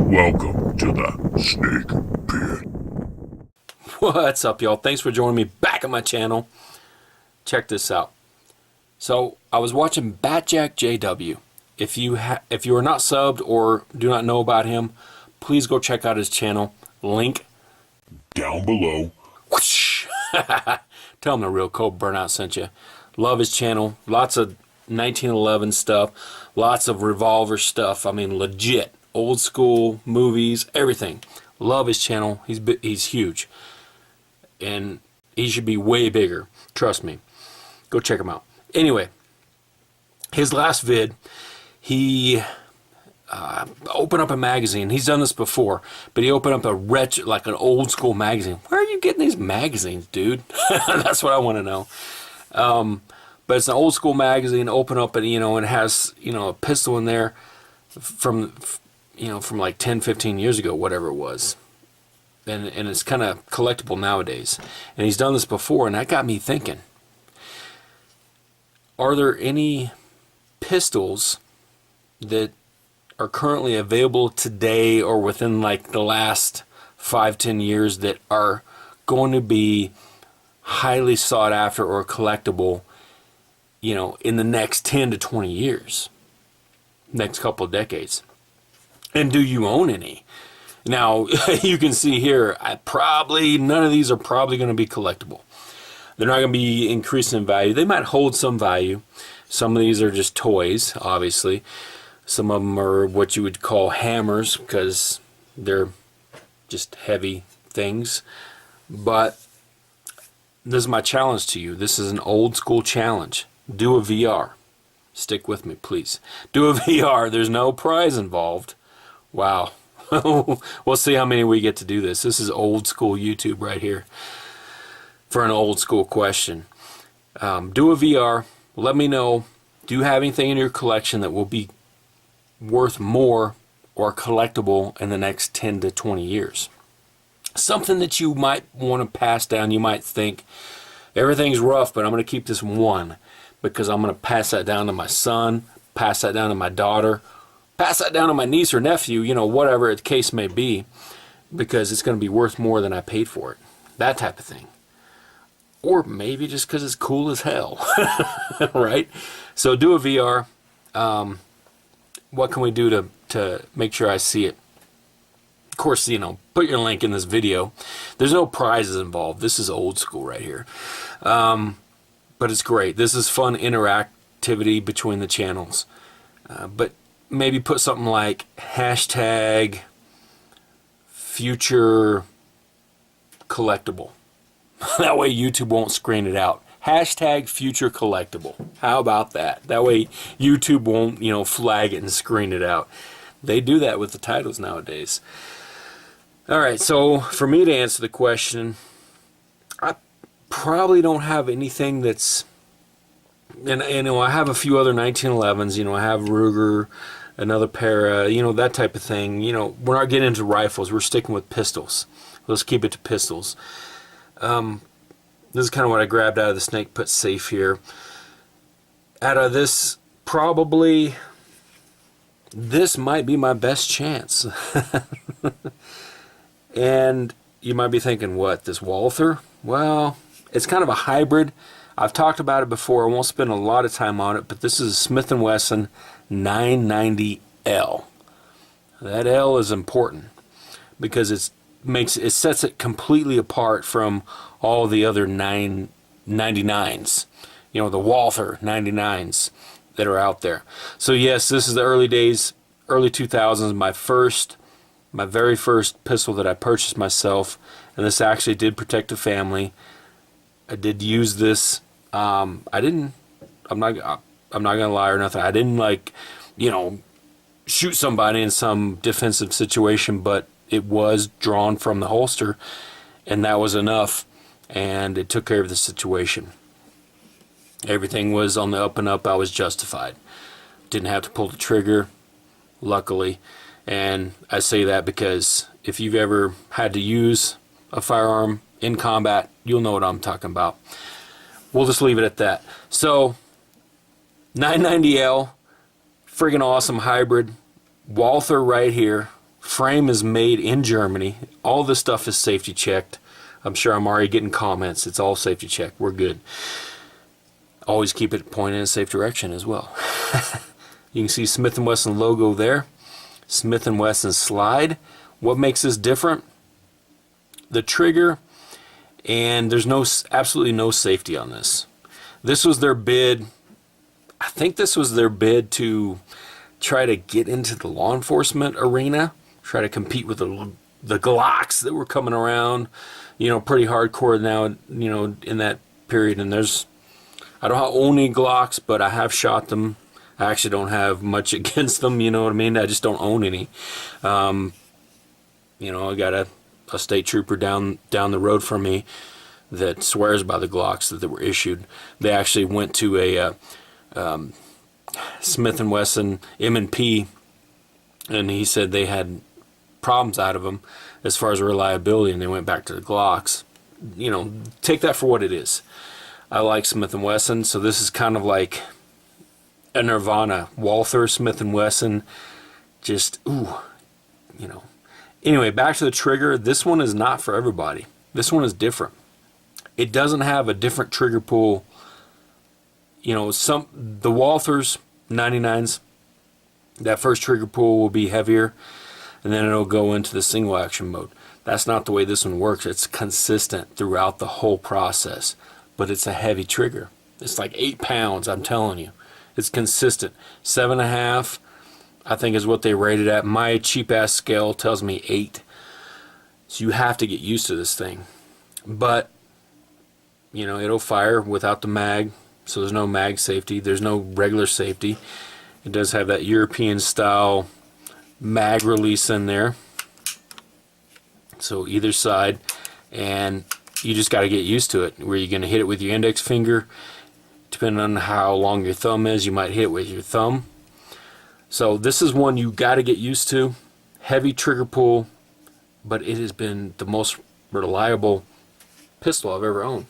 Welcome to the Snake Pit. What's up, y'all? Thanks for joining me back on my channel. Check this out. So I was watching Batjack JW. If you are not subbed or do not know about him, please go check out his channel. Link Down below. whoosh. Tell him the real Cold Burnout sent you. Love his channel. Lots of 1911 stuff. Lots of Revolver stuff. I mean, legit. Old school movies. Everything. Love his channel. He's huge. And he should be way bigger. Trust me. Go check him out. Anyway, his last vid, he opened up a magazine. He's done this before, but he opened up like an old school magazine. Where are you getting these magazines, dude? That's what I want to know. But it's an old school magazine. Open up and and it has a pistol in there from like 10, 15 years ago, whatever it was. And it's kind of collectible nowadays. And he's done this before, and that got me thinking. Are there any pistols that are currently available today or within like the last 5-10 years that are going to be highly sought after or collectible, in the next 10 to 20 years, next couple of decades? And do you own any? Now, you can see here, none of these are probably going to be collectible. They're not going to be increasing in value. They might hold some value. Some of these are just toys, obviously. Some of them are what you would call hammers because they're just heavy things. But this is my challenge to you. This is an old school challenge. Do a VR. Stick with me, please. Do a VR. There's no prize involved. Wow. We'll see how many we get to do this. This is old school YouTube right here for an old school question. Do a VR. Let me know. Do you have anything in your collection that will be worth more or collectible in the next 10 to 20 years? Something that you might want to pass down. You might think, everything's rough, but I'm going to keep this one because I'm going to pass that down to my son, pass that down to my daughter, pass that down to my niece or nephew, whatever the case may be, because it's going to be worth more than I paid for it. That type of thing. Or maybe just because it's cool as hell. Right? So do a VR. What can we do to make sure I see it? Of course, put your link in this video. There's no prizes involved. This is old school right here. But it's great. This is fun interactivity between the channels. But maybe put something like hashtag future collectible. That way YouTube won't screen it out. Hashtag future collectible. How about that? That way YouTube won't, flag it and screen it out. They do that with the titles nowadays. Alright, so for me to answer the question, I probably don't have anything that's, and I have a few other 1911s, I have Ruger, another pair, that type of thing. We're not getting into rifles. We're sticking with pistols. Let's keep it to pistols. This is kind of what I grabbed out of the Snake Pit safe here. Out of this, probably, this might be my best chance. And you might be thinking, what, this Walther? Well, it's kind of a hybrid. I've talked about it before. I won't spend a lot of time on it, but this is a Smith & Wesson 990L. That L is important because it sets it completely apart from all the other 999s. The Walther 99s that are out there. So yes, this is the early days, early 2000s, my very first pistol that I purchased myself, and this actually did protect a family. I did use this. I'm not gonna lie or nothing. I didn't shoot somebody in some defensive situation, but it was drawn from the holster, and that was enough, and it took care of the situation. Everything was on the up and up. I was justified. Didn't have to pull the trigger, luckily. And I say that because if you've ever had to use a firearm in combat, you'll know what I'm talking about. We'll just leave it at that. So 990L, friggin' awesome hybrid. Walther right here. Frame is made in Germany. All this stuff is safety checked. I'm sure I'm already getting comments. It's all safety checked. We're good. Always keep it pointed in a safe direction as well. You can see Smith & Wesson logo there. Smith & Wesson slide. What makes this different? The trigger, and there's absolutely no safety on this. This was their bid. I think this was their bid to try to get into the law enforcement arena, try to compete with the Glocks that were coming around, pretty hardcore now, in that period. And I don't own any Glocks, but I have shot them. I actually don't have much against them, you know what I mean? I just don't own any. I got a state trooper down the road from me that swears by the Glocks that were issued. They actually went to a Smith & Wesson M&P, and he said they had problems out of them as far as reliability, and they went back to the Glocks. Take that for what it is. I like Smith & Wesson, so this is kind of like a Nirvana. Walther, Smith & Wesson, just, Anyway, back to the trigger. This one is not for everybody. This one is different. It doesn't have a different trigger pull. The Walthers 99s, that first trigger pull will be heavier, and then it'll go into the single action mode. That's not the way this one works. It's consistent throughout the whole process, but it's a heavy trigger. It's like 8 pounds, I'm telling you. It's consistent. 7.5, I think, is what they rated at. My cheap ass scale tells me 8. So you have to get used to this thing. But, it'll fire without the mag. So there's no mag safety. There's no regular safety. It does have that European style mag release in there. So either side. And you just got to get used to it. Where you're going to hit it with your index finger. Depending on how long your thumb is, you might hit it with your thumb. So this is one you got to get used to. Heavy trigger pull, but it has been the most reliable pistol I've ever owned.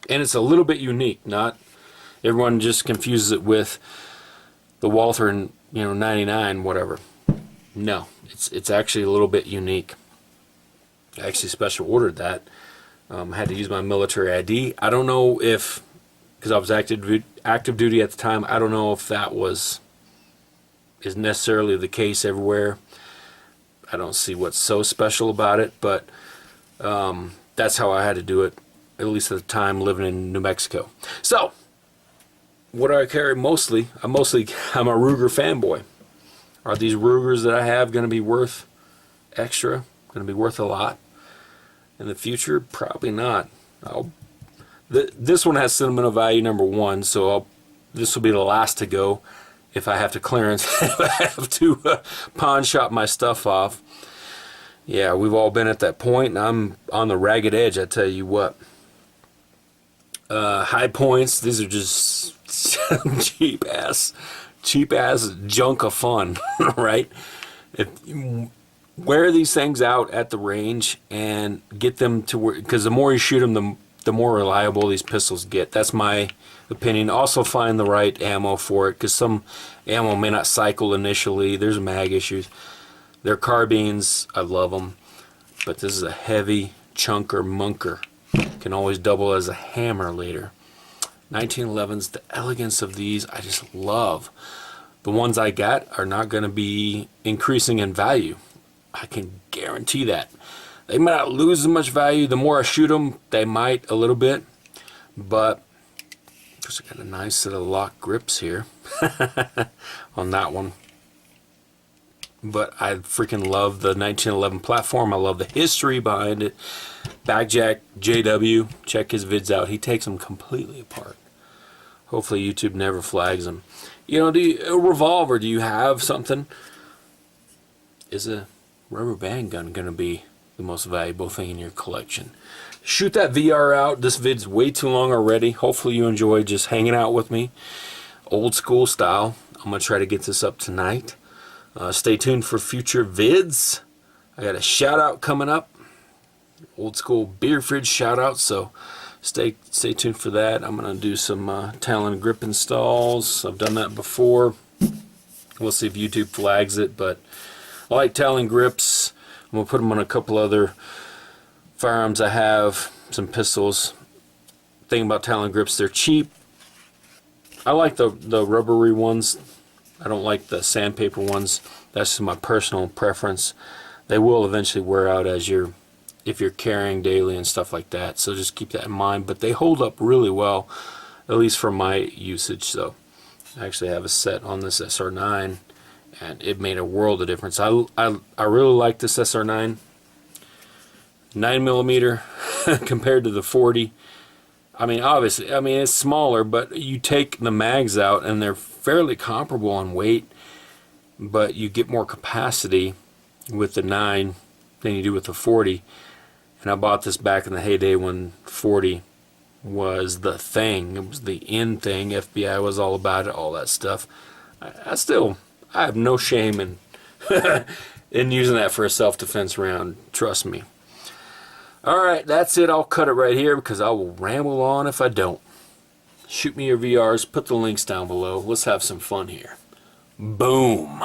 And it's a little bit unique. Not everyone just confuses it with the Walther 99 whatever. No, it's actually a little bit unique. I actually special ordered that. I had to use my military ID. I don't know if, because I was active duty at the time, I don't know if that is necessarily the case everywhere. I don't see what's so special about it, but that's how I had to do it, at least at the time living in New Mexico. So, what do I carry mostly? I'm a Ruger fanboy. Are these Rugers that I have going to be worth extra? Going to be worth a lot in the future? Probably not. This one has sentimental value, number one, so this will be the last to go. If I have to clearance, if I have to pawn shop my stuff off. Yeah, we've all been at that point, and I'm on the ragged edge, I tell you what. High points, these are just cheap ass junk of fun, right? Wear these things out at the range and get them to work, because the more you shoot them, the more reliable these pistols get. That's my opinion. Also find the right ammo for it, because some ammo may not cycle initially. There's mag issues. Their carbines, I love them, but this is a heavy chunker munker. Can always double as a hammer later. 1911s, the elegance of these, I just love. The ones I got are not going to be increasing in value. I can guarantee that. They might not lose as much value. The more I shoot them, they might a little bit, but I got a nice set of lock grips here on that one. But I freaking love the 1911 platform. I love the history behind it. Backjack JW, check his vids out. He takes them completely apart. Hopefully YouTube never flags him. A revolver, do you have something? Is a rubber band gun going to be the most valuable thing in your collection? Shoot that VR out. This vid's way too long already. Hopefully you enjoy just hanging out with me. Old school style. I'm going to try to get this up tonight. Stay tuned for future vids. I got a shout out coming up. Old school beer fridge shout out. So stay tuned for that. I'm going to do some Talon grip installs. I've done that before. We'll see if YouTube flags it, but I like Talon grips. I'm going to put them on a couple other firearms I have, some pistols. Thing about Talon grips, they're cheap. I like the rubbery ones. I don't like the sandpaper ones. That's just my personal preference. They will eventually wear out if you're carrying daily and stuff like that. So just keep that in mind. But they hold up really well, at least for my usage. So I actually have a set on this SR9, and it made a world of difference. I really like this SR9. 9mm compared to the 40. I mean, obviously, it's smaller, but you take the mags out and they're fairly comparable in weight, but you get more capacity with the 9 than you do with the 40. And I bought this back in the heyday when 40 was the thing. It was the in thing. FBI was all about it, all that stuff. I have no shame in in using that for a self-defense round. Trust me. Alright, that's it. I'll cut it right here because I will ramble on if I don't. Shoot me your VRs. Put the links down below. Let's have some fun here. Boom.